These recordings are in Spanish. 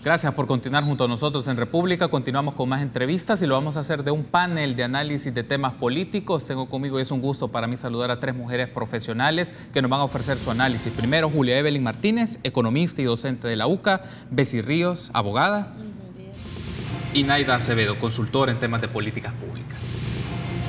Gracias por continuar junto a nosotros en República. Continuamos con más entrevistas y lo vamos a hacer de un panel de análisis de temas políticos. Tengo conmigo y es un gusto para mí saludar a tres mujeres profesionales que nos van a ofrecer su análisis. Primero, Julia Evelyn Martínez, economista y docente de la UCA. Bessie Ríos, abogada. Y Naida Acevedo, consultora en temas de políticas públicas.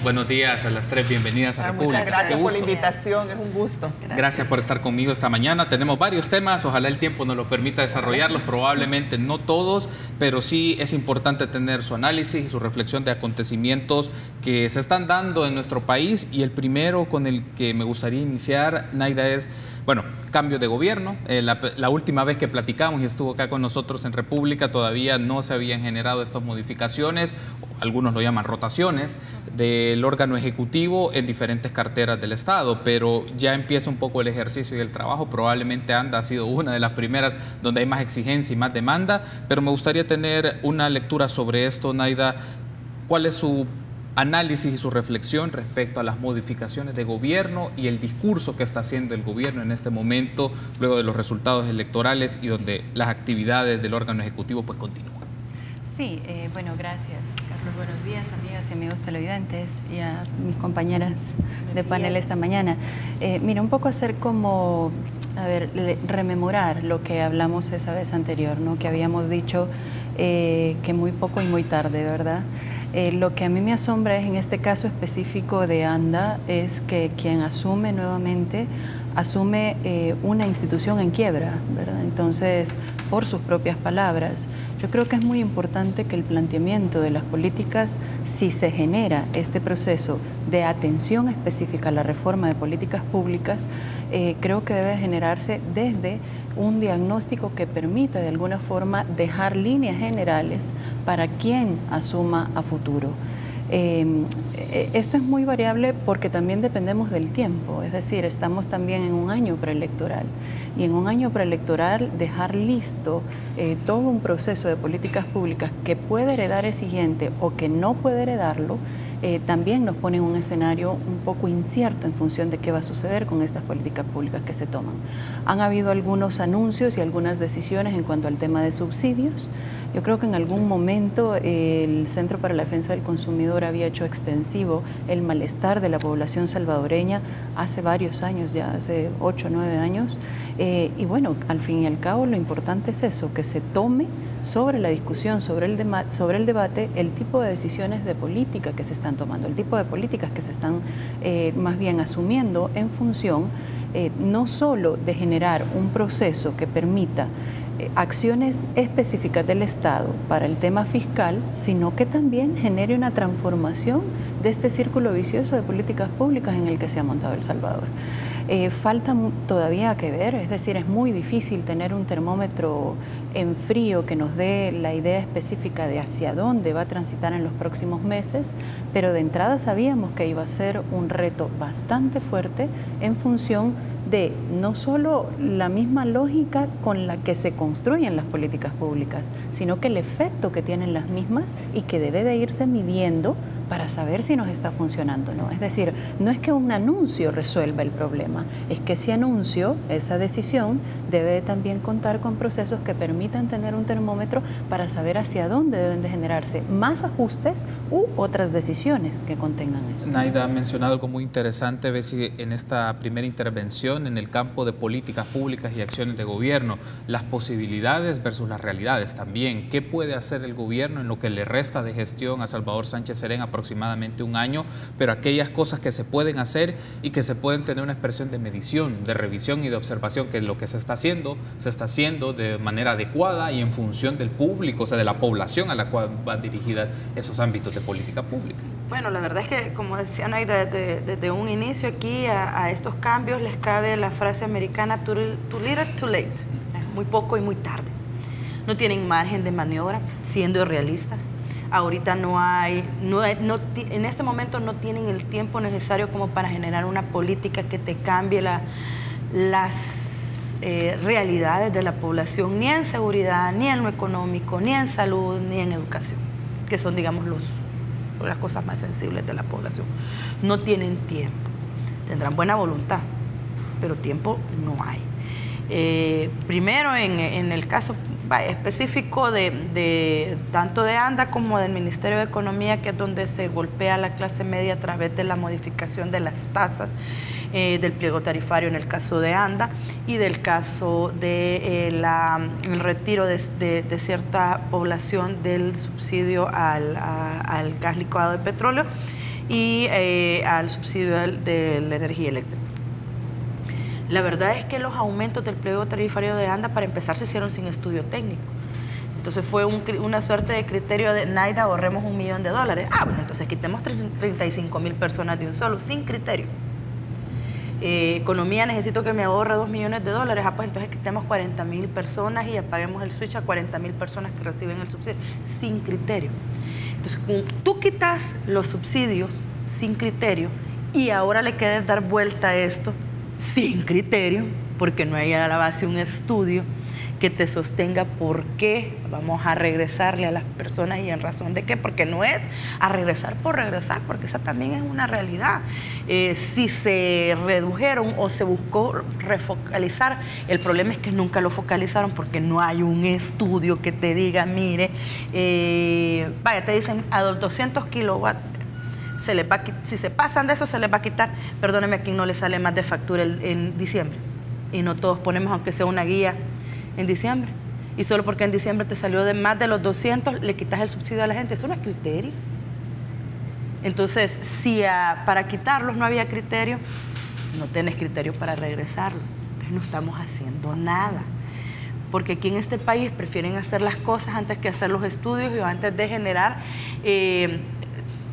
Buenos días a las tres, bienvenidas a República. Muchas gracias por la invitación, es un gusto. Gracias por estar conmigo esta mañana. Tenemos varios temas, ojalá el tiempo nos lo permita desarrollarlos, probablemente no todos, pero sí es importante tener su análisis y su reflexión de acontecimientos que se están dando en nuestro país. Y el primero con el que me gustaría iniciar, Naida, es, bueno, cambio de gobierno. La última vez que platicamos y estuvo acá con nosotros en República, todavía no se habían generado estas modificaciones, algunos lo llaman rotaciones, del órgano ejecutivo en diferentes carteras del Estado, pero ya empieza un poco el ejercicio y el trabajo. Probablemente ANDA ha sido una de las primeras donde hay más exigencia y más demanda, pero me gustaría tener una lectura sobre esto, Naida. ¿Cuál es su análisis y su reflexión respecto a las modificaciones de gobierno y el discurso que está haciendo el gobierno en este momento, luego de los resultados electorales y donde las actividades del órgano ejecutivo pues continúan? Sí, bueno, gracias, Carlos. Buenos días, amigas y amigos televidentes y a mis compañeras de panel esta mañana. Mira, un poco hacer como, rememorar lo que hablamos esa vez anterior, ¿no? Que habíamos dicho que muy poco y muy tarde, ¿verdad? Lo que a mí me asombra es, en este caso específico de ANDA, es que quien asume nuevamente asume una institución en quiebra, ¿verdad? Entonces, por sus propias palabras, yo creo que es muy importante que el planteamiento de las políticas, si se genera este proceso de atención específica a la reforma de políticas públicas, creo que debe generarse desde un diagnóstico que permita de alguna forma dejar líneas generales para quien asuma a futuro. Esto es muy variable porque también dependemos del tiempo, es decir, estamos también en un año preelectoral y en un año preelectoral dejar listo todo un proceso de políticas públicas que puede heredar el siguiente o que no puede heredarlo, también nos pone en un escenario un poco incierto en función de qué va a suceder con estas políticas públicas que se toman. Han habido algunos anuncios y algunas decisiones en cuanto al tema de subsidios. Yo creo que en algún momento el Centro para la Defensa del Consumidor había hecho extensivo el malestar de la población salvadoreña hace varios años, ya hace 8 o 9 años. Y bueno, al fin y al cabo lo importante es eso, que se tome sobre la discusión, sobre el debate, el tipo de decisiones de política que se están tomando, el tipo de políticas que se están más bien asumiendo en función no solo de generar un proceso que permita acciones específicas del Estado para el tema fiscal, sino que también genere una transformación de este círculo vicioso de políticas públicas en el que se ha montado El Salvador. Falta todavía que ver, es decir, es muy difícil tener un termómetro en frío que nos dé la idea específica de hacia dónde va a transitar en los próximos meses, pero de entrada sabíamos que iba a ser un reto bastante fuerte en función de no solo la misma lógica con la que se construyen las políticas públicas, sino que el efecto que tienen las mismas y que debe de irse midiendo para saber si nos está funcionando o no. Es decir, no es que un anuncio resuelva el problema, es que ese anuncio, esa decisión, debe también contar con procesos que permitan tener un termómetro para saber hacia dónde deben de generarse más ajustes u otras decisiones que contengan eso. Naida ha mencionado algo muy interesante, Bessie, en esta primera intervención en el campo de políticas públicas y acciones de gobierno, las posibilidades versus las realidades también. ¿Qué puede hacer el gobierno en lo que le resta de gestión a Salvador Sánchez Serén, aproximadamente un año, pero aquellas cosas que se pueden hacer y que se pueden tener una expresión de medición, de revisión y de observación, que lo que se está haciendo de manera adecuada y en función del público, o sea, de la población a la cual van dirigidas esos ámbitos de política pública? Bueno, la verdad es que, como decía Naida, desde un inicio aquí a estos cambios les cabe la frase americana too little, too late, muy poco y muy tarde. No tienen margen de maniobra, siendo realistas. Ahorita en este momento no tienen el tiempo necesario como para generar una política que te cambie las realidades de la población, ni en seguridad, ni en lo económico, ni en salud, ni en educación, que son, digamos, las cosas más sensibles de la población. No tienen tiempo, tendrán buena voluntad, pero tiempo no hay. Primero, en el caso específico de tanto de ANDA como del Ministerio de Economía, que es donde se golpea a la clase media a través de la modificación de las tasas del pliego tarifario en el caso de ANDA y del caso de el retiro de cierta población del subsidio al gas licuado de petróleo y al subsidio de la energía eléctrica. La verdad es que los aumentos del pliego tarifario de ANDA, para empezar, se hicieron sin estudio técnico. Entonces fue una suerte de criterio de Naida, ahorremos $1 millón. Bueno, entonces quitemos 35.000 personas de un solo, sin criterio. Economía, necesito que me ahorre $2 millones. Pues entonces quitemos 40.000 personas y apaguemos el switch a 40.000 personas que reciben el subsidio, sin criterio. Entonces, tú quitas los subsidios sin criterio y ahora le quieres dar vuelta a esto sin criterio, porque no hay a la base un estudio que te sostenga por qué vamos a regresarle a las personas y en razón de qué, porque no es a regresar por regresar, porque esa también es una realidad. Si se redujeron o se buscó refocalizar, el problema es que nunca lo focalizaron porque no hay un estudio que te diga, mire, te dicen a 200 kilowatts, si se pasan de eso se les va a quitar, perdóneme, a quien no le sale más de factura en diciembre, y no todos ponemos aunque sea una guía en diciembre, y solo porque en diciembre te salió de más de los 200 le quitas el subsidio a la gente. Eso no es criterio. Entonces, si para quitarlos no había criterio, no tienes criterio para regresarlos. Entonces no estamos haciendo nada, porque aquí en este país prefieren hacer las cosas antes que hacer los estudios y antes de generar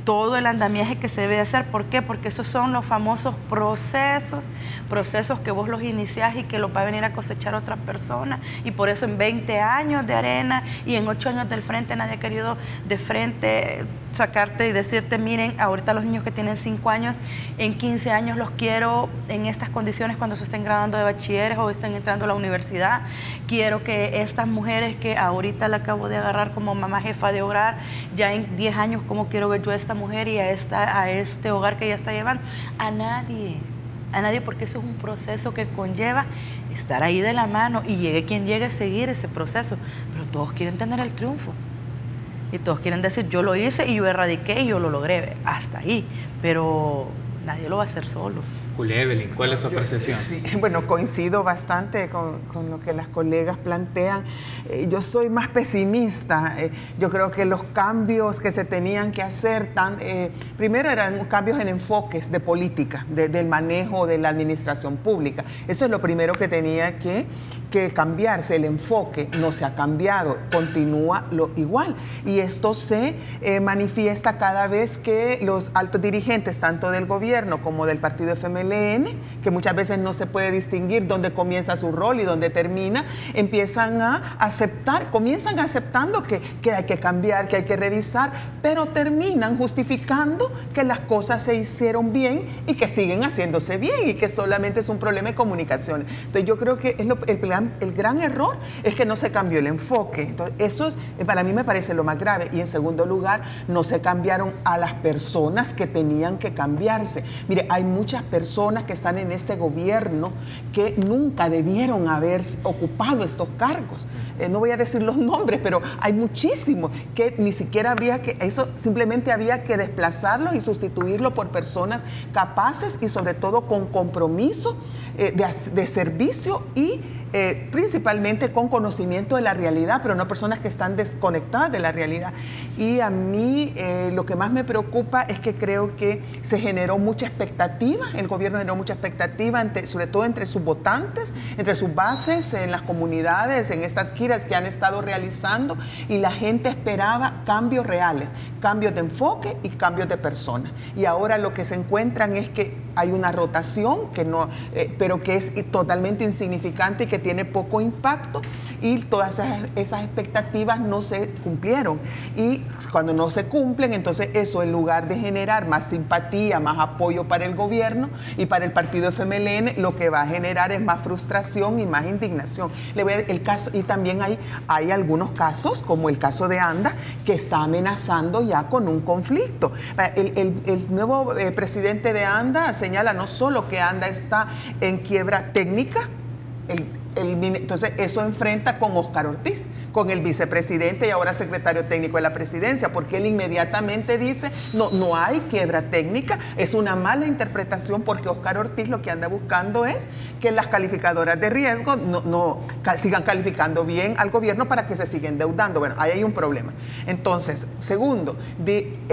todo el andamiaje que se debe hacer. ¿Por qué? Porque esos son los famosos procesos que vos los iniciás y que los va a venir a cosechar otra persona, y por eso en 20 años de arena y en 8 años del frente nadie ha querido de frente sacarte y decirte, miren, ahorita los niños que tienen 5 años, en 15 años los quiero en estas condiciones cuando se estén graduando de bachilleres o estén entrando a la universidad. Quiero que estas mujeres que ahorita la acabo de agarrar como mamá jefa de hogar, ya en 10 años, ¿cómo quiero ver yo a esta mujer y a este hogar que ella está llevando? A nadie, porque eso es un proceso que conlleva estar ahí de la mano, y llegue quien llegue a seguir ese proceso, pero todos quieren tener el triunfo. Y todos quieren decir, yo lo hice y yo erradiqué y yo lo logré, hasta ahí. Pero nadie lo va a hacer solo. Julia Evelyn, ¿cuál es su apreciación? Sí, bueno, coincido bastante con lo que las colegas plantean. Yo soy más pesimista. Yo creo que los cambios que se tenían que hacer, primero eran cambios en enfoques de política, del manejo de la administración pública. Eso es lo primero que tenía que cambiarse. El enfoque no se ha cambiado, continúa igual. Y esto se manifiesta cada vez que los altos dirigentes, tanto del gobierno como del partido FMLN, que muchas veces no se puede distinguir dónde comienza su rol y dónde termina, empiezan a aceptar, comienzan aceptando que hay que cambiar, que hay que revisar, pero terminan justificando que las cosas se hicieron bien y que siguen haciéndose bien y que solamente es un problema de comunicación. Entonces yo creo que el gran error es que no se cambió el enfoque. Entonces eso para mí me parece lo más grave. Y en segundo lugar, no se cambiaron a las personas que tenían que cambiarse. Mire, hay muchas personas que están en este gobierno que nunca debieron haber ocupado estos cargos. No voy a decir los nombres, pero hay muchísimos que ni siquiera simplemente había que desplazarlos y sustituirlos por personas capaces y sobre todo con compromiso de servicio y principalmente con conocimiento de la realidad, pero no personas que están desconectadas de la realidad. Y a mí lo que más me preocupa es que creo que se generó mucha expectativa, el gobierno generó mucha expectativa, sobre todo entre sus votantes, entre sus bases, en las comunidades, en estas giras que han estado realizando, y la gente esperaba cambios reales, cambios de enfoque y cambios de personas. Y ahora lo que se encuentran es que hay una rotación pero que es totalmente insignificante y que tiene poco impacto, y todas esas expectativas no se cumplieron. Y cuando no se cumplen, entonces eso, en lugar de generar más simpatía, más apoyo para el gobierno y para el partido FMLN, lo que va a generar es más frustración y más indignación. Y también hay algunos casos, como el caso de ANDA, que está amenazando ya con un conflicto. El nuevo presidente de ANDA señala no solo que ANDA está en quiebra técnica, entonces eso enfrenta con Óscar Ortiz, con el vicepresidente y ahora secretario técnico de la presidencia, porque él inmediatamente dice, no hay quiebra técnica, es una mala interpretación, porque Óscar Ortiz lo que anda buscando es que las calificadoras de riesgo no sigan calificando bien al gobierno para que se siga endeudando. Bueno, ahí hay un problema. Entonces, segundo,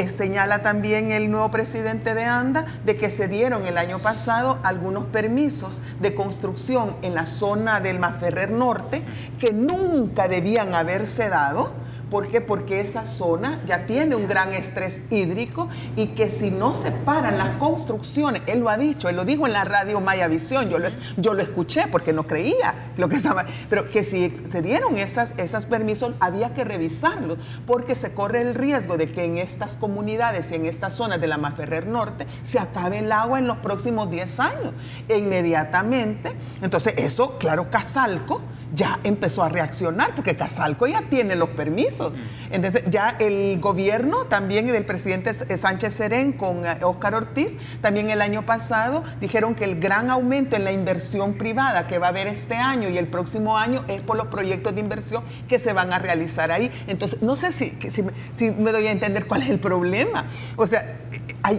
señala también el nuevo presidente de ANDA de que se dieron el año pasado algunos permisos de construcción en la zona del Masferrer Norte que nunca debían haberse dado. ¿Por qué? Porque esa zona ya tiene un gran estrés hídrico y que si no se paran las construcciones, él lo ha dicho, él lo dijo en la radio Maya Visión, yo lo escuché porque no creía lo que estaba, pero que si se dieron esos permisos había que revisarlos, porque se corre el riesgo de que en estas comunidades y en estas zonas de la Masferrer Norte se acabe el agua en los próximos 10 años. E inmediatamente, entonces eso, claro, Casalco ya empezó a reaccionar, porque Casalco ya tiene los permisos. Entonces ya el gobierno también del presidente Sánchez Serén con Óscar Ortiz, también el año pasado dijeron que el gran aumento en la inversión privada que va a haber este año y el próximo año es por los proyectos de inversión que se van a realizar ahí. Entonces no sé si me doy a entender cuál es el problema. O sea,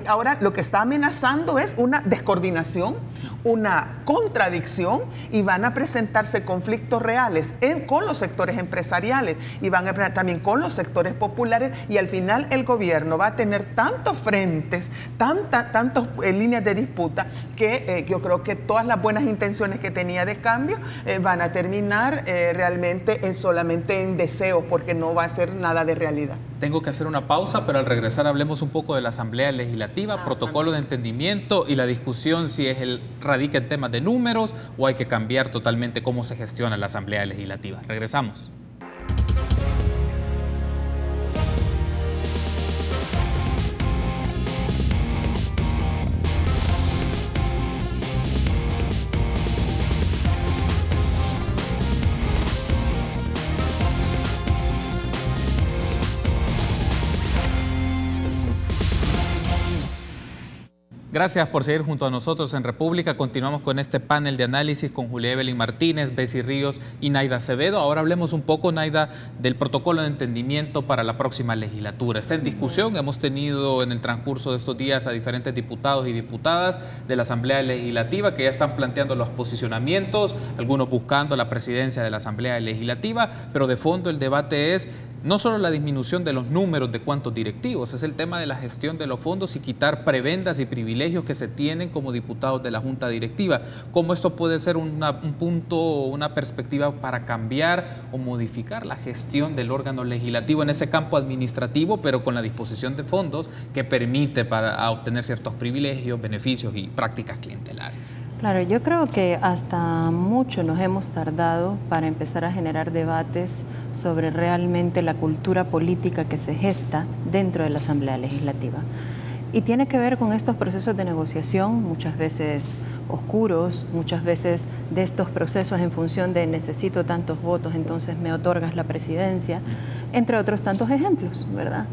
ahora lo que está amenazando es una descoordinación, una contradicción, y van a presentarse conflictos reales con los sectores empresariales y van a presentar también con los sectores populares, y al final el gobierno va a tener tantos frentes, tantas líneas de disputa que yo creo que todas las buenas intenciones que tenía de cambio van a terminar realmente solamente en deseos, porque no va a ser nada de realidad. Tengo que hacer una pausa, pero al regresar hablemos un poco de la Asamblea Legislativa, protocolo de entendimiento y la discusión si radica en temas de números o hay que cambiar totalmente cómo se gestiona la Asamblea Legislativa. Regresamos. Gracias por seguir junto a nosotros en República. Continuamos con este panel de análisis con Julia Evelyn Martínez, Bessie Ríos y Naida Acevedo. Ahora hablemos un poco, Naida, del protocolo de entendimiento para la próxima legislatura. Está en discusión. Hemos tenido en el transcurso de estos días a diferentes diputados y diputadas de la Asamblea Legislativa que ya están planteando los posicionamientos, algunos buscando la presidencia de la Asamblea Legislativa, pero de fondo el debate es no solo la disminución de los números de cuántos directivos, es el tema de la gestión de los fondos y quitar prebendas y privilegios que se tienen como diputados de la Junta Directiva. ¿Cómo esto puede ser un punto, una perspectiva para cambiar o modificar la gestión del órgano legislativo en ese campo administrativo, pero con la disposición de fondos que permite para obtener ciertos privilegios, beneficios y prácticas clientelares? Claro, yo creo que hasta mucho nos hemos tardado para empezar a generar debates sobre realmente la cultura política que se gesta dentro de la Asamblea Legislativa. Y tiene que ver con estos procesos de negociación, muchas veces oscuros, muchas veces de estos procesos en función de necesito tantos votos, entonces me otorgas la presidencia, entre otros tantos ejemplos, ¿verdad?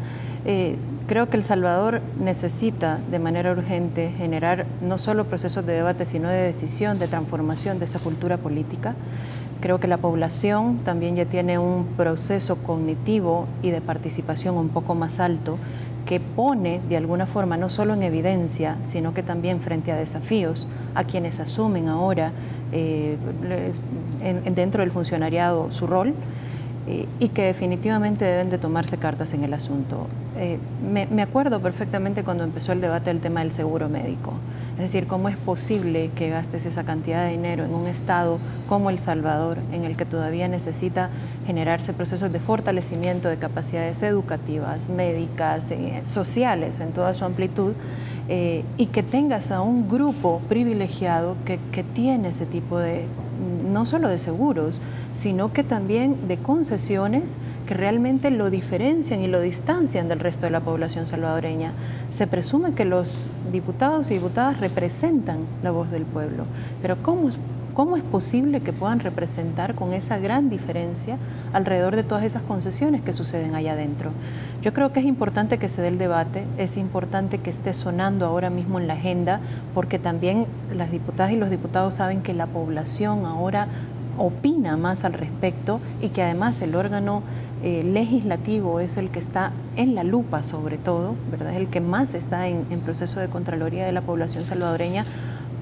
Creo que El Salvador necesita de manera urgente generar no solo procesos de debate, sino de decisión, de transformación de esa cultura política. Creo que la población también ya tiene un proceso cognitivo y de participación un poco más alto que pone de alguna forma no solo en evidencia, sino que también frente a desafíos a quienes asumen ahora dentro del funcionariado su rol, y que definitivamente deben de tomarse cartas en el asunto. Me acuerdo perfectamente cuando empezó el debate del tema del seguro médico. Es decir, ¿cómo es posible que gastes esa cantidad de dinero en un estado como El Salvador, en el que todavía necesita generarse procesos de fortalecimiento de capacidades educativas, médicas, sociales en toda su amplitud, y que tengas a un grupo privilegiado que tiene ese tipo de, no solo de seguros, sino que también de concesiones que realmente lo diferencian y lo distancian del resto de la población salvadoreña? Se presume que los diputados y diputadas representan la voz del pueblo, pero ¿cómo es posible que puedan representar con esa gran diferencia alrededor de todas esas concesiones que suceden allá adentro? Yo creo que es importante que se dé el debate, es importante que esté sonando ahora mismo en la agenda, porque también las diputadas y los diputados saben que la población ahora opina más al respecto y que además el órgano legislativo es el que está en la lupa sobre todo, ¿verdad? Es el que más está en proceso de Contraloría de la población salvadoreña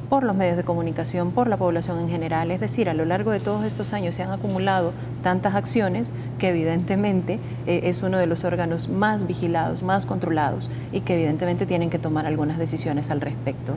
por los medios de comunicación, por la población en general. Es decir, a lo largo de todos estos años se han acumulado tantas acciones que evidentemente es uno de los órganos más vigilados, más controlados y que evidentemente tienen que tomar algunas decisiones al respecto.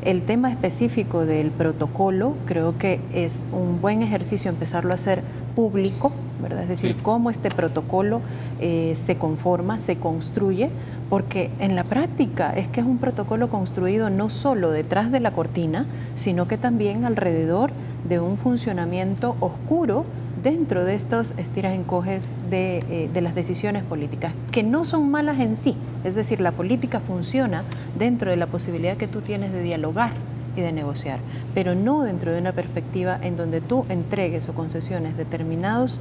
El tema específico del protocolo creo que es un buen ejercicio empezarlo a hacer público, ¿verdad? Es decir, cómo este protocolo se conforma, se construye, porque en la práctica es que es un protocolo construido no solo detrás de la cortina, sino que también alrededor de un funcionamiento oscuro dentro de estos estiras-encoges de las decisiones políticas, que no son malas en sí. Es decir, la política funciona dentro de la posibilidad que tú tienes de dialogar y de negociar, pero no dentro de una perspectiva en donde tú entregues o concesiones determinados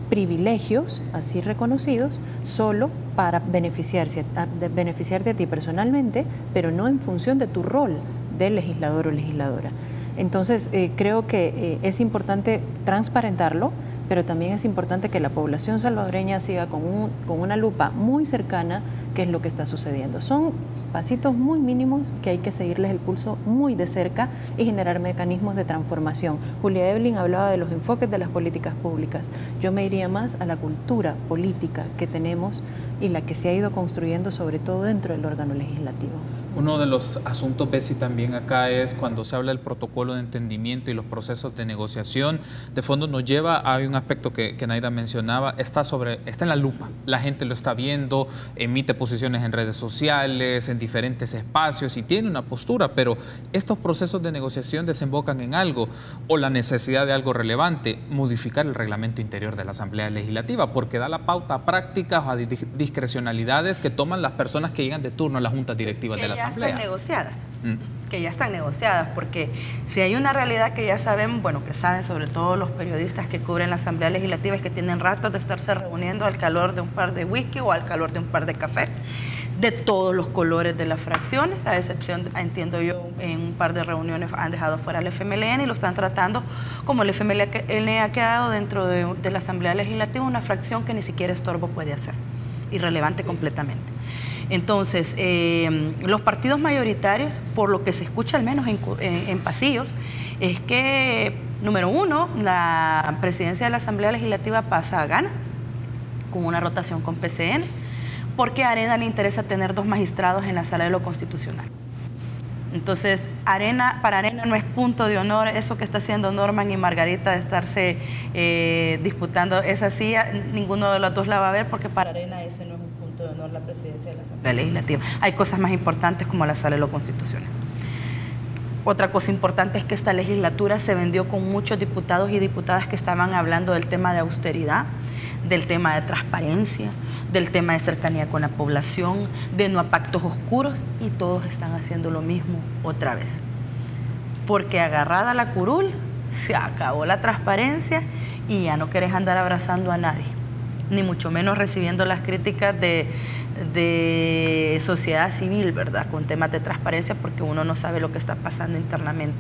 privilegios, así reconocidos, solo para beneficiarte a ti personalmente, pero no en función de tu rol de legislador o legisladora. Entonces, creo que es importante transparentarlo, pero también es importante que la población salvadoreña siga con una lupa muy cercana qué es lo que está sucediendo. Son pasitos muy mínimos que hay que seguirles el pulso muy de cerca y generar mecanismos de transformación. Julia Evelyn hablaba de los enfoques de las políticas públicas. Yo me iría más a la cultura política que tenemos y la que se ha ido construyendo sobre todo dentro del órgano legislativo. Uno de los asuntos, Bessie, también acá es cuando se habla del protocolo de entendimiento y los procesos de negociación, de fondo nos lleva a un aspecto que Naida mencionaba, está en la lupa, la gente lo está viendo, emite posiciones en redes sociales, en diferentes espacios y tiene una postura, pero estos procesos de negociación desembocan en algo o la necesidad de algo relevante, modificar el reglamento interior de la Asamblea Legislativa, porque da la pauta a prácticas o a discrecionalidades que toman las personas que llegan de turno a las juntas directivas de la Asamblea. Que ya están negociadas, porque si hay una realidad que ya saben, que saben sobre todo los periodistas que cubren la Asamblea Legislativa, es que tienen ratos de estarse reuniendo al calor de un par de whisky o al calor de un par de café, de todos los colores de las fracciones, a excepción, entiendo yo, en un par de reuniones han dejado fuera el FMLN y lo están tratando como el FMLN ha quedado dentro de la Asamblea Legislativa, una fracción que ni siquiera estorbo puede hacer, irrelevante completamente. Entonces, los partidos mayoritarios, por lo que se escucha al menos en pasillos, es que, número uno, la presidencia de la Asamblea Legislativa pasa a Gana, con una rotación con PCN, porque a Arena le interesa tener 2 magistrados en la Sala de lo Constitucional. Entonces, para Arena no es punto de honor eso que está haciendo Norman y Margarita de estarse disputando esa silla, ninguno de los dos la va a ver, porque para Arena ese no es un punto de honor la presidencia de la Asamblea Legislativa. Hay cosas más importantes como la Sala de lo Constitucional. Otra cosa importante es que esta legislatura se vendió con muchos diputados y diputadas que estaban hablando del tema de austeridad, del tema de transparencia, del tema de cercanía con la población, de no a pactos oscuros, y todos están haciendo lo mismo otra vez. Porque agarrada la curul, se acabó la transparencia y ya no querés andar abrazando a nadie, ni mucho menos recibiendo las críticas de sociedad civil, ¿verdad?, con temas de transparencia, porque uno no sabe lo que está pasando internamente.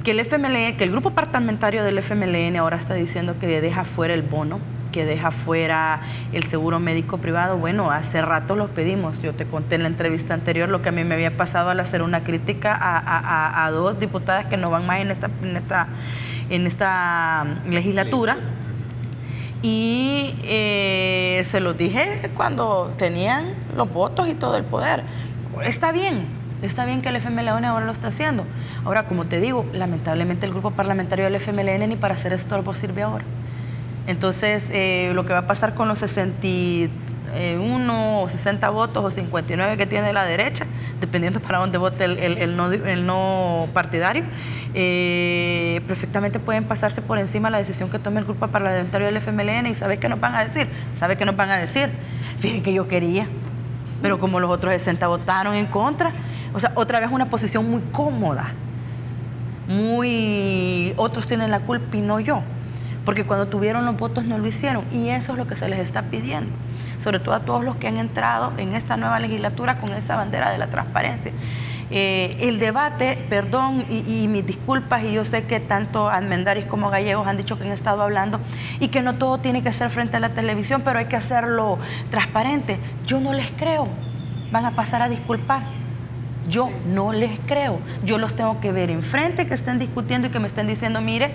Que el grupo parlamentario del FMLN ahora está diciendo que deja fuera el bono, que deja fuera el seguro médico privado. Bueno, hace rato los pedimos. Yo te conté en la entrevista anterior lo que a mí me había pasado al hacer una crítica a 2 diputadas que no van más en esta legislatura. Y se los dije cuando tenían los votos y todo el poder. Está bien que el FMLN ahora lo está haciendo. Ahora, como te digo, lamentablemente el grupo parlamentario del FMLN ni para hacer estorbo sirve ahora. Entonces, lo que va a pasar con los 61 o 60 votos o 59 que tiene la derecha, dependiendo para dónde vote el no partidario, perfectamente pueden pasarse por encima la decisión que tome el grupo parlamentario del FMLN. ¿Y sabes qué nos van a decir? Fíjense que yo quería, pero como los otros 60 votaron en contra, o sea, otra vez una posición muy cómoda, otros tienen la culpa y no yo, porque cuando tuvieron los votos no lo hicieron, y eso es lo que se les está pidiendo, sobre todo a todos los que han entrado en esta nueva legislatura con esa bandera de la transparencia. El debate, perdón, y mis disculpas, y yo sé que tanto Armendáriz como Gallegos han dicho que han estado hablando y que no todo tiene que ser frente a la televisión, pero hay que hacerlo transparente. Yo no les creo. Van a pasar a disculpar. Yo no les creo. Yo los tengo que ver enfrente, que estén discutiendo y que me estén diciendo, mire,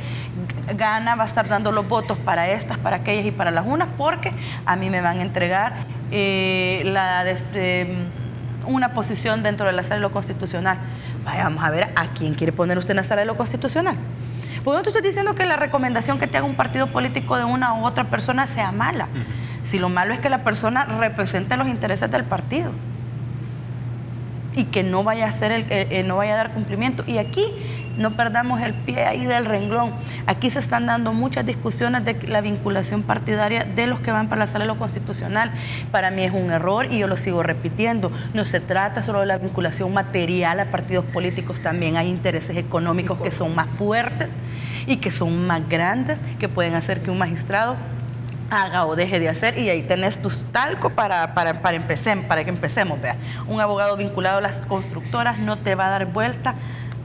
Gana va a estar dando los votos para estas, para aquellas y para las unas, porque a mí me van a entregar una posición dentro de la sala de lo constitucional. Vaya, vamos a ver a quién quiere poner usted en la sala de lo constitucional. Porque no te estoy diciendo que la recomendación que te haga un partido político de una u otra persona sea mala. Si lo malo es que la persona represente los intereses del partido y que no vaya a hacer no vaya a dar cumplimiento. Y aquí no perdamos el pie ahí del renglón. Aquí se están dando muchas discusiones de la vinculación partidaria de los que van para la sala de lo constitucional. Para mí es un error y yo lo sigo repitiendo. No se trata solo de la vinculación material a partidos políticos, también hay intereses económicos que son más fuertes y que son más grandes, que pueden hacer que un magistrado haga o deje de hacer, y ahí tenés tus talco para que empecemos. Vea, un abogado vinculado a las constructoras no te va a dar vuelta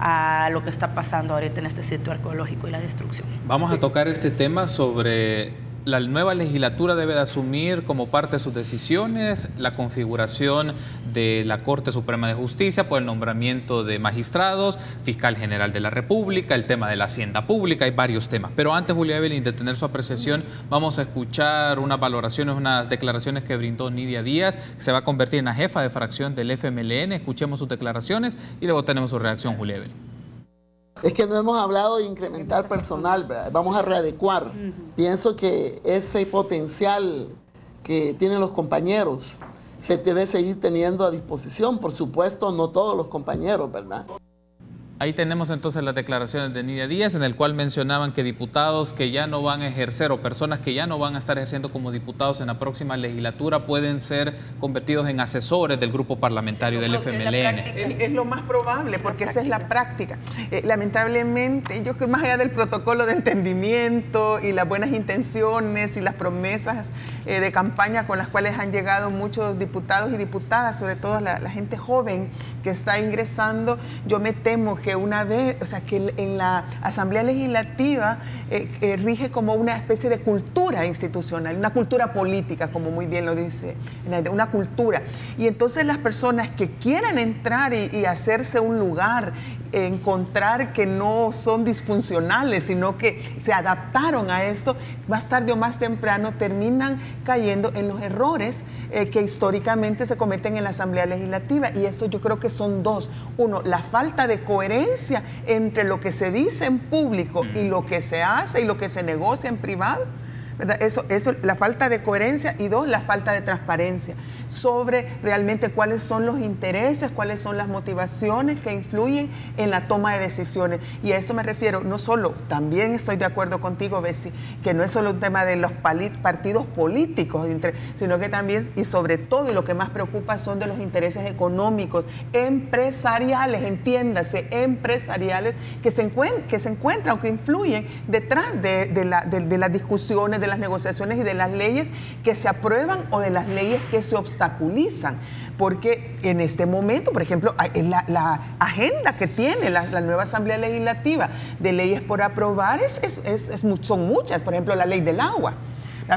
a lo que está pasando ahorita en este sitio arqueológico y la destrucción. Vamos a tocar este tema sobre la nueva legislatura debe de asumir como parte de sus decisiones la configuración de la Corte Suprema de Justicia por el nombramiento de magistrados, fiscal general de la República, el tema de la hacienda pública, hay varios temas. Pero antes, Julia Evelyn, de tener su apreciación, vamos a escuchar unas valoraciones, unas declaraciones que brindó Nidia Díaz, que se va a convertir en la jefa de fracción del FMLN. Escuchemos sus declaraciones y luego tenemos su reacción, Julia Evelyn. Es que no hemos hablado de incrementar personal, ¿verdad? Vamos a readecuar. Pienso que ese potencial que tienen los compañeros se debe seguir teniendo a disposición. Por supuesto, no todos los compañeros, ¿verdad? Ahí tenemos entonces las declaraciones de Nidia Díaz, en el cual mencionaban que diputados que ya no van a ejercer o personas que ya no van a estar ejerciendo como diputados en la próxima legislatura pueden ser convertidos en asesores del grupo parlamentario del FMLN. Es lo más probable, porque esa es la práctica. Lamentablemente, yo creo más allá del protocolo de entendimiento y las buenas intenciones y las promesas de campaña con las cuales han llegado muchos diputados y diputadas, sobre todo la gente joven que está ingresando, yo me temo que una vez, o sea, que en la Asamblea Legislativa rige como una especie de cultura institucional, una cultura política, como muy bien lo dice, una cultura. Y entonces las personas que quieran entrar y hacerse un lugar, encontrar que no son disfuncionales, sino que se adaptaron a esto, más tarde o más temprano terminan cayendo en los errores que históricamente se cometen en la Asamblea Legislativa. Y eso yo creo que son dos. Uno, la falta de coherencia entre lo que se dice en público y lo que se hace y lo que se negocia en privado, ¿verdad? Eso, la falta de coherencia, y dos, la falta de transparencia sobre realmente cuáles son los intereses, cuáles son las motivaciones que influyen en la toma de decisiones. Y a esto me refiero, no solo, también estoy de acuerdo contigo, Bessie, que no es solo un tema de los partidos políticos, sino que también, y sobre todo, y lo que más preocupa son de los intereses económicos, empresariales, entiéndase, empresariales, que se encuentran o que influyen detrás de las discusiones, de las negociaciones y de las leyes que se aprueban o de las leyes que se obstaculizan. Porque en este momento, por ejemplo, la agenda que tiene la nueva Asamblea Legislativa de leyes por aprobar son muchas. Por ejemplo, la ley del agua.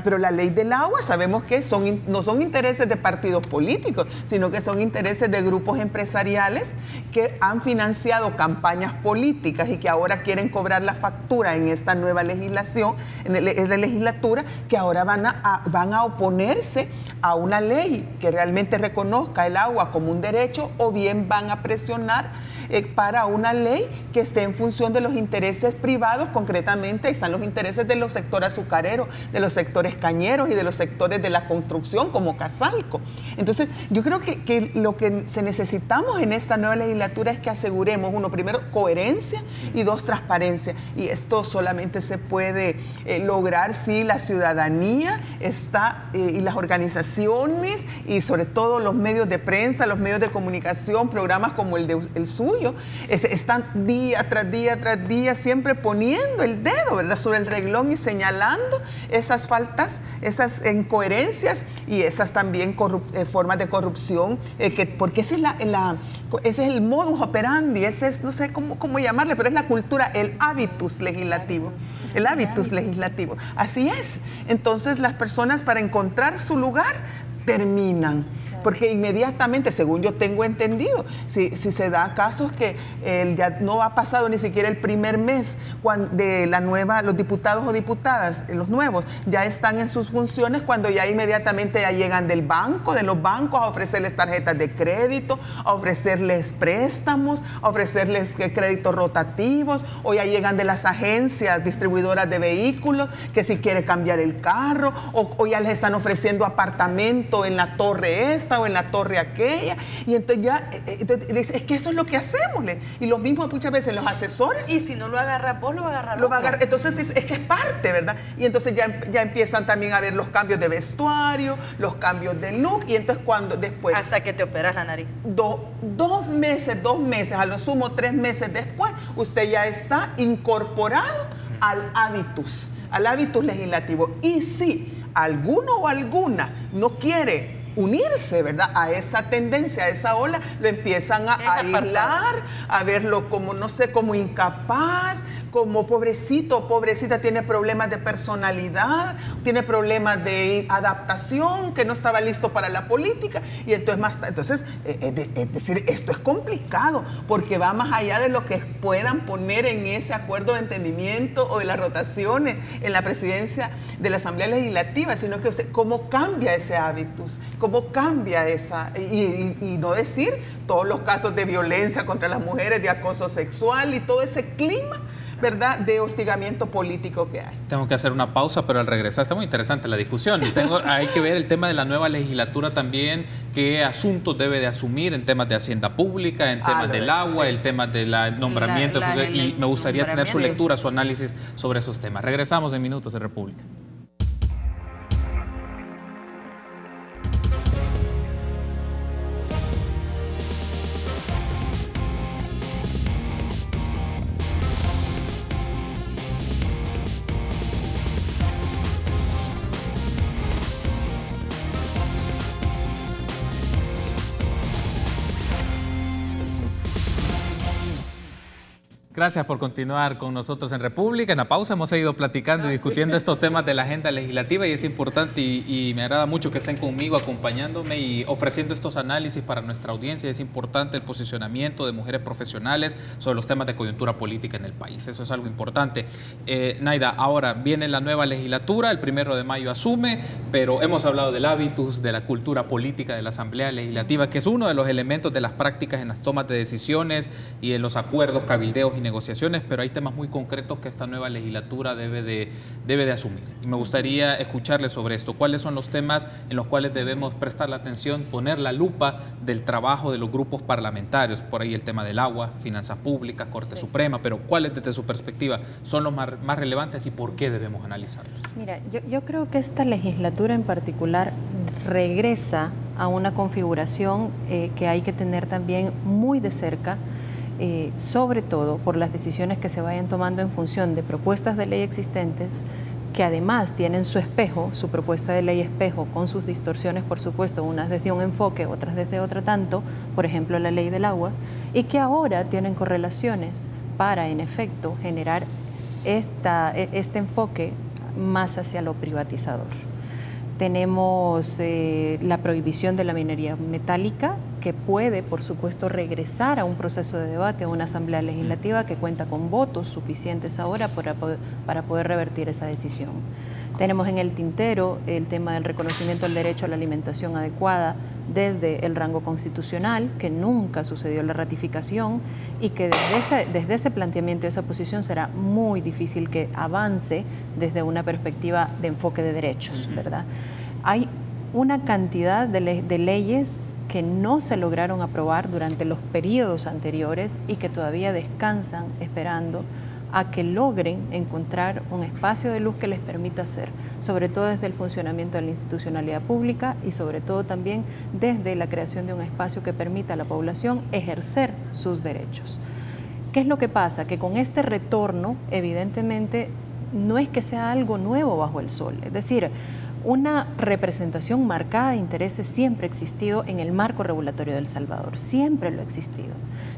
Pero la ley del agua sabemos que no son intereses de partidos políticos, sino que son intereses de grupos empresariales que han financiado campañas políticas y que ahora quieren cobrar la factura en esta nueva legislación, en la legislatura, que ahora van a oponerse a una ley que realmente reconozca el agua como un derecho, o bien van a presionar para una ley que esté en función de los intereses privados. Concretamente están los intereses de los sectores azucareros, de los sectores cañeros y de los sectores de la construcción como Casalco. Entonces yo creo que lo que necesitamos en esta nueva legislatura es que aseguremos, uno, primero, coherencia, y dos, transparencia. Y esto solamente se puede lograr si la ciudadanía está y las organizaciones, y sobre todo los medios de prensa, los medios de comunicación, programas como el suyo, están día tras día siempre poniendo el dedo, ¿verdad?, sobre el renglón y señalando esas faltas cuotas, esas incoherencias y esas también formas de corrupción, porque ese es el modus operandi, ese es, no sé cómo llamarle, pero es la cultura, el hábitus legislativo. El hábitus legislativo. Así es. Entonces las personas, para encontrar su lugar, terminan. Porque inmediatamente, según yo tengo entendido, si se da casos que ya no ha pasado ni siquiera el primer mes de los diputados o diputadas, los nuevos, ya están en sus funciones, cuando ya inmediatamente ya llegan de los bancos a ofrecerles tarjetas de crédito, a ofrecerles préstamos, a ofrecerles créditos rotativos, o ya llegan de las agencias distribuidoras de vehículos, que si quiere cambiar el carro, o ya les están ofreciendo apartamento en la torre esta o en la torre aquella, y entonces ya, es que eso es lo que hacemos, y lo mismo muchas veces los asesores. Y si no lo agarras vos, lo va a agarrar otro. Entonces es que es parte, ¿verdad? Y entonces ya empiezan también a ver los cambios de vestuario, los cambios de look, y entonces después... Hasta que te operas la nariz. 2 meses, a lo sumo 3 meses después, usted ya está incorporado al hábitus legislativo. Y si alguno o alguna no quiere unirse, ¿verdad?, a esa tendencia, a esa ola, lo empiezan a aislar, a verlo como, no sé, como incapaz, como pobrecito o pobrecita, tiene problemas de personalidad, tiene problemas de adaptación, que no estaba listo para la política, y entonces es decir, esto es complicado, porque va más allá de lo que puedan poner en ese acuerdo de entendimiento o de las rotaciones en la presidencia de la Asamblea Legislativa, sino que cómo cambia ese hábitus, cómo cambia y no decir todos los casos de violencia contra las mujeres, de acoso sexual y todo ese clima, ¿verdad?, de hostigamiento político que hay. Tengo que hacer una pausa, pero al regresar está muy interesante la discusión. Hay que ver el tema de la nueva legislatura también, qué asuntos debe de asumir en temas de hacienda pública, en temas del agua, el tema del nombramiento, y me gustaría tener su lectura, su análisis sobre esos temas. Regresamos en Minutos de República. Gracias por continuar con nosotros en República. En la pausa hemos seguido platicando y discutiendo estos temas de la agenda legislativa, y es importante y me agrada mucho que estén conmigo, acompañándome y ofreciendo estos análisis para nuestra audiencia. Es importante el posicionamiento de mujeres profesionales sobre los temas de coyuntura política en el país. Eso es algo importante. Naida, ahora viene la nueva legislatura, el 1 de mayo asume, pero hemos hablado del hábitus, de la cultura política de la Asamblea Legislativa, que es uno de los elementos de las prácticas en las tomas de decisiones y en los acuerdos, cabildeos y negociaciones, pero hay temas muy concretos que esta nueva legislatura debe de asumir. Y me gustaría escucharle sobre esto. ¿Cuáles son los temas en los cuales debemos prestar la atención, poner la lupa del trabajo de los grupos parlamentarios? Por ahí el tema del agua, finanzas públicas, Corte Suprema, pero ¿cuáles desde su perspectiva son los más relevantes y por qué debemos analizarlos? Mira, yo creo que esta legislatura en particular regresa a una configuración que hay que tener también muy de cerca, sobre todo por las decisiones que se vayan tomando en función de propuestas de ley existentes, que además tienen su espejo, su propuesta de ley espejo, con sus distorsiones, por supuesto, unas desde un enfoque, otras desde otro tanto, por ejemplo la ley del agua, y que ahora tienen correlaciones para, en efecto, generar este enfoque más hacia lo privatizador. Tenemos la prohibición de la minería metálica, que puede, por supuesto, regresar a un proceso de debate, a una asamblea legislativa que cuenta con votos suficientes ahora para poder revertir esa decisión. Tenemos en el tintero el tema del reconocimiento del derecho a la alimentación adecuada desde el rango constitucional, que nunca sucedió la ratificación y que desde ese planteamiento, esa posición, será muy difícil que avance desde una perspectiva de enfoque de derechos, ¿verdad? Hay una cantidad de leyes que no se lograron aprobar durante los periodos anteriores y que todavía descansan esperando a que logren encontrar un espacio de luz que les permita hacer, sobre todo desde el funcionamiento de la institucionalidad pública y sobre todo también desde la creación de un espacio que permita a la población ejercer sus derechos. ¿Qué es lo que pasa? Que con este retorno, evidentemente, no es que sea algo nuevo bajo el sol. Es decir, una representación marcada de intereses siempre ha existido en el marco regulatorio de El Salvador, siempre lo ha existido.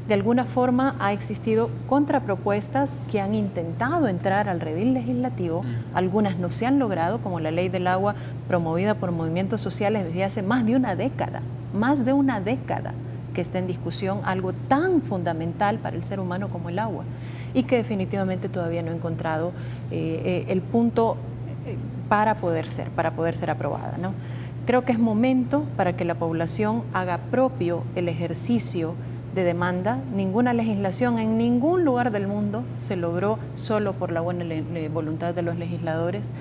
De alguna forma ha existido contrapropuestas que han intentado entrar al redil legislativo, algunas no se han logrado, como la ley del agua promovida por movimientos sociales desde hace más de una década, que está en discusión algo tan fundamental para el ser humano como el agua, y que definitivamente todavía no ha encontrado el punto para poder ser aprobada, ¿no? Creo que es momento para que la población haga propio el ejercicio de demanda. Ninguna legislación en ningún lugar del mundo se logró solo por la buena voluntad de los legisladores.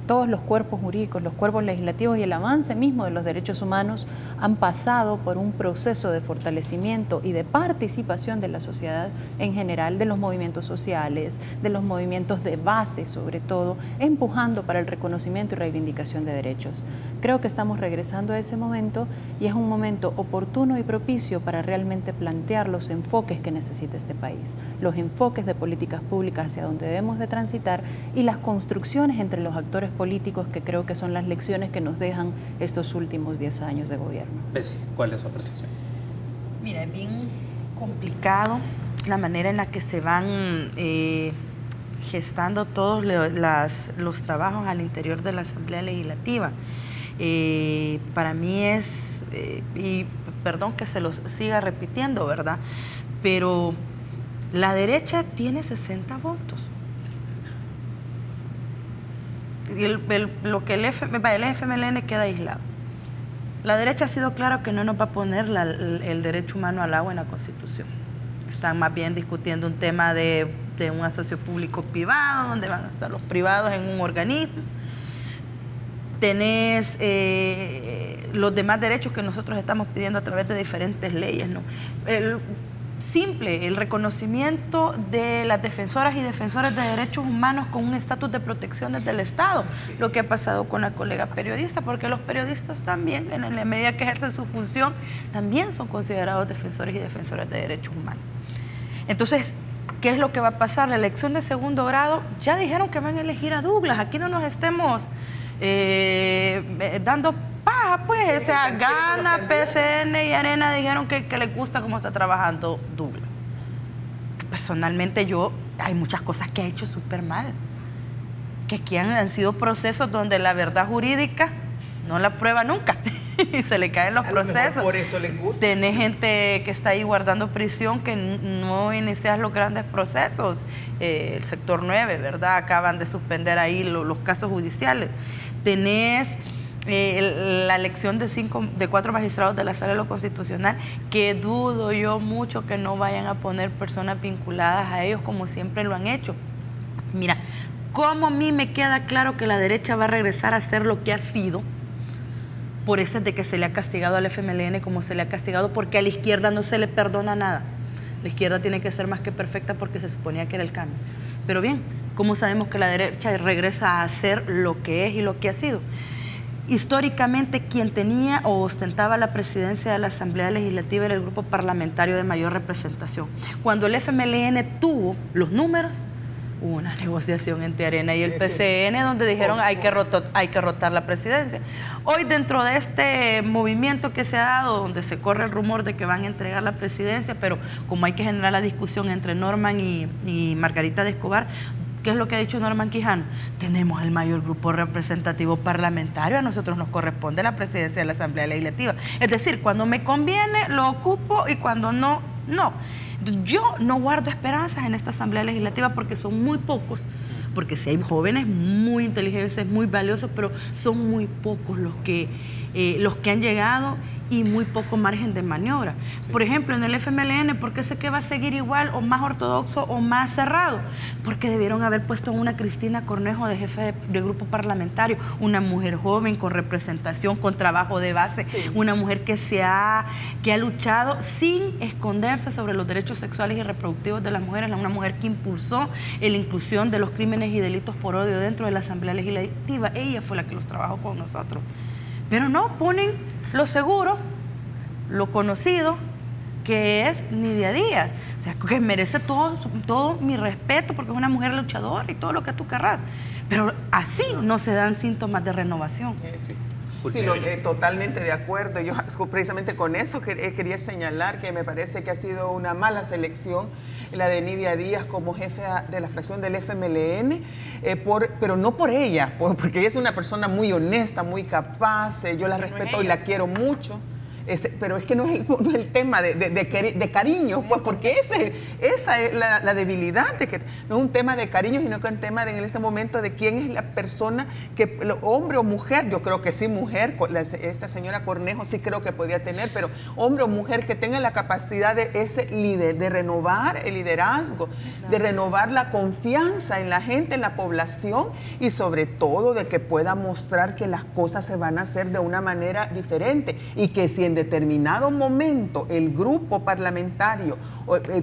Todos los cuerpos jurídicos, los cuerpos legislativos y el avance mismo de los derechos humanos han pasado por un proceso de fortalecimiento y de participación de la sociedad en general, de los movimientos sociales, de los movimientos de base sobre todo, empujando para el reconocimiento y reivindicación de derechos. Creo que estamos regresando a ese momento y es un momento oportuno y propicio para realmente plantear los enfoques que necesita este país, los enfoques de políticas públicas hacia donde debemos de transitar y las construcciones entre los actores políticos, que creo que son las lecciones que nos dejan estos últimos 10 años de gobierno. Bessie, ¿cuál es su apreciación? Mira, es bien complicado la manera en la que se van gestando todos los trabajos al interior de la Asamblea Legislativa. Para mí es, y perdón que se los siga repitiendo, ¿verdad? Pero la derecha tiene 60 votos. El FMLN queda aislado. La derecha ha sido claro que no nos va a poner el derecho humano al agua en la Constitución. Están más bien discutiendo un tema de un asocio público-privado, donde van a estar los privados en un organismo. Tenés los demás derechos que nosotros estamos pidiendo a través de diferentes leyes, ¿no? El reconocimiento de las defensoras y defensores de derechos humanos con un estatus de protección desde el Estado, lo que ha pasado con la colega periodista, porque los periodistas también, en la medida que ejercen su función, también son considerados defensores y defensoras de derechos humanos. Entonces, ¿qué es lo que va a pasar? La elección de segundo grado, ya dijeron que van a elegir a Douglas, aquí no nos estemos dando paja, pues, o sea, Gana, PCN y Arena dijeron que les gusta cómo está trabajando Douglas. Personalmente hay muchas cosas que ha hecho súper mal, que aquí han sido procesos donde la verdad jurídica no la prueba nunca y se le caen los procesos. Por eso les gusta. Tenés gente que está ahí guardando prisión que no inicias los grandes procesos. El sector 9, ¿verdad? Acaban de suspender ahí los casos judiciales. Tenés la elección de 4 magistrados de la Sala de lo Constitucional, que dudo yo mucho que no vayan a poner personas vinculadas a ellos como siempre lo han hecho. Mira, como a mí me queda claro que la derecha va a regresar a ser lo que ha sido. Por eso es de que se le ha castigado al FMLN como se le ha castigado, porque a la izquierda no se le perdona nada. La izquierda tiene que ser más que perfecta porque se suponía que era el cambio. Pero bien, ¿cómo sabemos que la derecha regresa a ser lo que es y lo que ha sido? Históricamente, quien tenía o ostentaba la presidencia de la Asamblea Legislativa era el grupo parlamentario de mayor representación. Cuando el FMLN tuvo los números, hubo una negociación entre Arena y el PCN donde dijeron hay que rotar la presidencia. Hoy, dentro de este movimiento que se ha dado, donde se corre el rumor de que van a entregar la presidencia, pero como hay que generar la discusión entre Norman y Margarita de Escobar, ¿qué es lo que ha dicho Norman Quijano? Tenemos el mayor grupo representativo parlamentario, a nosotros nos corresponde la presidencia de la Asamblea Legislativa. Es decir, cuando me conviene lo ocupo y cuando no, no. Yo no guardo esperanzas en esta Asamblea Legislativa porque son muy pocos, porque sí hay jóvenes muy inteligentes, muy valiosos, pero son muy pocos los que han llegado y muy poco margen de maniobra. Por ejemplo, en el FMLN, ¿por qué sé que va a seguir igual o más ortodoxo o más cerrado? Porque debieron haber puesto a una Cristina Cornejo de jefe de grupo parlamentario, una mujer joven con representación, con trabajo de base, una mujer que ha luchado sin esconderse sobre los derechos sexuales y reproductivos de las mujeres, una mujer que impulsó la inclusión de los crímenes y delitos por odio dentro de la Asamblea Legislativa. Ella fue la que los trabajó con nosotros. Pero no, ponen lo seguro, lo conocido, que es Nidia Díaz. O sea, que merece todo mi respeto porque es una mujer luchadora y todo lo que tú querrás. Pero así no se dan síntomas de renovación. Sí, totalmente de acuerdo. Yo precisamente con eso quería señalar que me parece que ha sido una mala selección la de Nidia Díaz como jefe de la fracción del FMLN, pero no por ella, porque ella es una persona muy honesta, muy capaz, yo la respeto y la quiero mucho. Pero es que no es el tema de cariño, pues, porque esa es la debilidad, de que no es un tema de cariño, sino que es un tema en este momento de quién es la persona, hombre o mujer. Yo creo que sí, mujer, esta señora Cornejo sí creo que podía tener, pero hombre o mujer que tenga la capacidad de ese líder, de renovar el liderazgo, de renovar la confianza en la gente, en la población, y sobre todo de que pueda mostrar que las cosas se van a hacer de una manera diferente, y que si en determinado momento el grupo parlamentario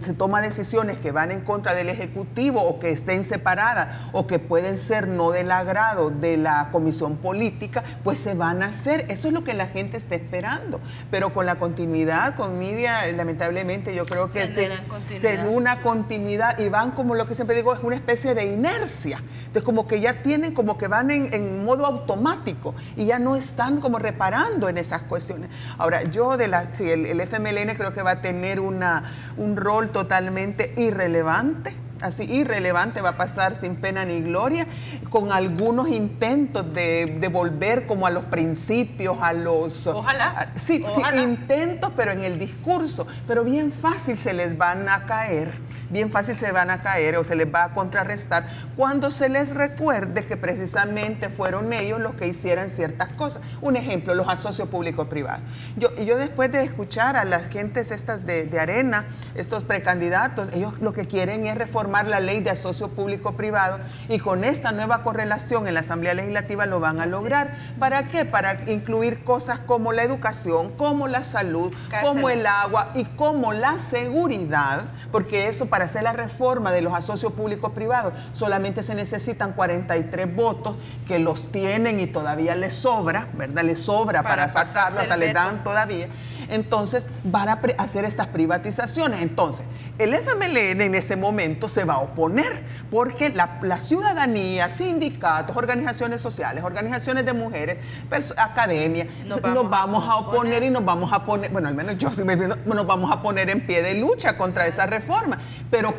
se toma decisiones que van en contra del Ejecutivo o que estén separadas o que pueden ser no del agrado de la comisión política, pues se van a hacer. Eso es lo que la gente está esperando. Pero con la continuidad, con Nidia, lamentablemente yo creo que es una continuidad y van como lo que siempre digo, es una especie de inercia. Entonces como que ya tienen, como que van en modo automático y ya no están como reparando en esas cuestiones. Ahora, yo el FMLN creo que va a tener un rol totalmente irrelevante, así irrelevante, va a pasar sin pena ni gloria, con algunos intentos de volver como a los principios, a los... Ojalá. Sí, intentos, pero en el discurso, pero bien fácil se les van a caer o se les va a contrarrestar cuando se les recuerde que precisamente fueron ellos los que hicieran ciertas cosas. Un ejemplo, los asocios público-privados. Yo después de escuchar a las gentes estas de Arena, estos precandidatos, ellos lo que quieren es reformar la ley de asocio público-privado y con esta nueva correlación en la Asamblea Legislativa lo van a lograr. ¿Para qué? Para incluir cosas como la educación, como la salud, como el agua y como la seguridad, porque eso para hacer la reforma de los asocios público-privados solamente se necesitan 43 votos que los tienen y todavía les sobra, ¿verdad? Les sobra para sacarlo, hasta les dan todavía. Entonces van a hacer estas privatizaciones. Entonces el FMLN en ese momento se va a oponer porque la ciudadanía, sindicatos, organizaciones sociales, organizaciones de mujeres, academia, nos vamos a oponer y nos vamos a poner, bueno, al menos yo sí nos vamos a poner en pie de lucha contra esa reforma. Pero,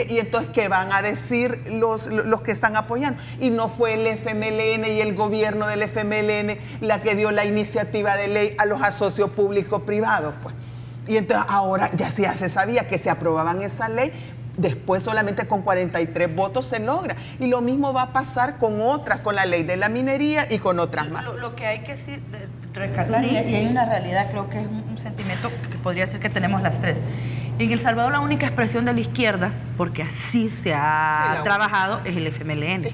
y entonces, ¿qué van a decir los que están apoyando? Y no fue el FMLN y el gobierno del FMLN la que dio la iniciativa de ley a los asocios público-privados, pues. Y entonces ahora ya se sabía que se aprobaban esa ley, después solamente con 43 votos se logra. Y lo mismo va a pasar con otras, con la ley de la minería y con otras más. Lo que hay que rescatar, y hay una realidad, creo que es un sentimiento que podría ser que tenemos las tres. En El Salvador la única expresión de la izquierda, porque así se ha trabajado, es el FMLN.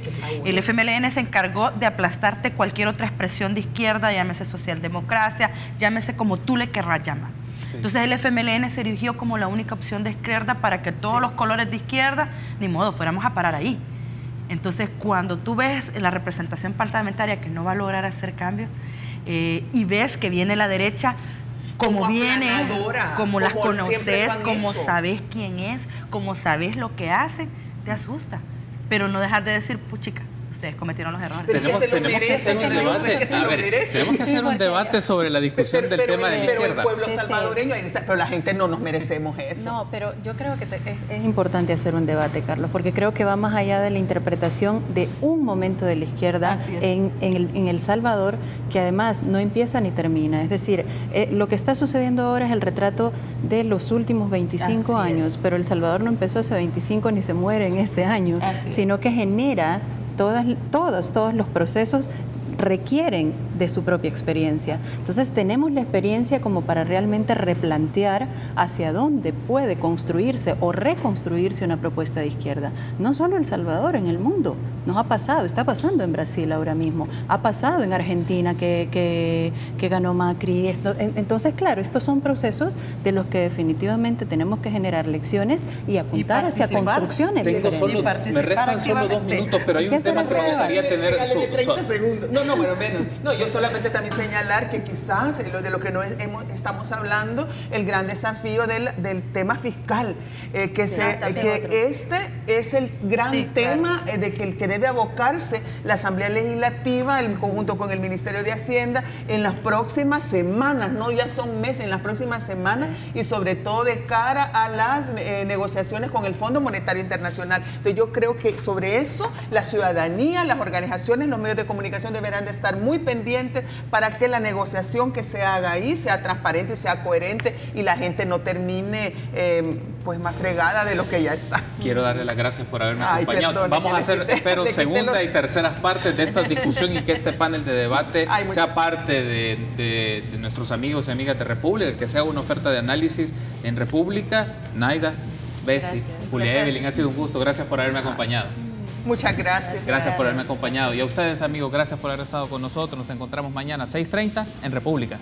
El FMLN se encargó de aplastarte cualquier otra expresión de izquierda, llámese socialdemocracia, llámese como tú le querrás llamar. Entonces el FMLN se erigió como la única opción de izquierda para que todos los colores de izquierda, ni modo, fuéramos a parar ahí. Entonces cuando tú ves la representación parlamentaria que no va a lograr hacer cambios y ves que viene la derecha, como viene, como las conoces, como sabes quién es, como sabes lo que hacen, te asusta. Pero no dejas de decir, puchica, ustedes cometieron los errores. Tenemos que hacer un debate. Tenemos que hacer un debate sobre la discusión del tema de la izquierda. Pero el pueblo salvadoreño, pero la gente no nos merecemos eso. No, pero yo creo que es importante hacer un debate, Carlos, porque creo que va más allá de la interpretación de un momento de la izquierda en El Salvador, que además no empieza ni termina. Es decir, lo que está sucediendo ahora es el retrato de los últimos 25 años, pero El Salvador no empezó hace 25 ni se muere en este año, sino que genera todos los procesos requieren de su propia experiencia. Entonces tenemos la experiencia como para realmente replantear hacia dónde puede construirse o reconstruirse una propuesta de izquierda. No solo en El Salvador, en el mundo. Nos ha pasado, está pasando en Brasil ahora mismo, ha pasado en Argentina que ganó Macri. Entonces, claro, estos son procesos de los que definitivamente tenemos que generar lecciones y apuntar hacia construcciones diferentes. Me restan solo 2 minutos, pero hay un tema que me gustaría tener 30 segundos. No, bueno, no, yo solamente también señalar que quizás de lo que no estamos hablando, el gran desafío del tema fiscal, que este es el gran tema de que debe abocarse la Asamblea Legislativa en conjunto con el Ministerio de Hacienda en las próximas semanas, no ya son meses, en las próximas semanas, y sobre todo de cara a las negociaciones con el Fondo Monetario Internacional. Entonces yo creo que sobre eso la ciudadanía, las organizaciones, los medios de comunicación deberán de estar muy pendientes para que la negociación que se haga ahí sea transparente, sea coherente y la gente no termine pues más fregada de lo que ya está. Quiero darle las gracias por haberme acompañado. Vamos a hacer, espero, segunda y terceras partes de esta discusión y que este panel de debate sea parte de nuestros amigos y amigas de República, que sea una oferta de análisis en República. Naida, Bessie, Julia Evelyn, ha sido un gusto. Gracias por haberme acompañado. Muchas gracias. Gracias por haberme acompañado. Y a ustedes, amigos, gracias por haber estado con nosotros. Nos encontramos mañana a 6:30 en República.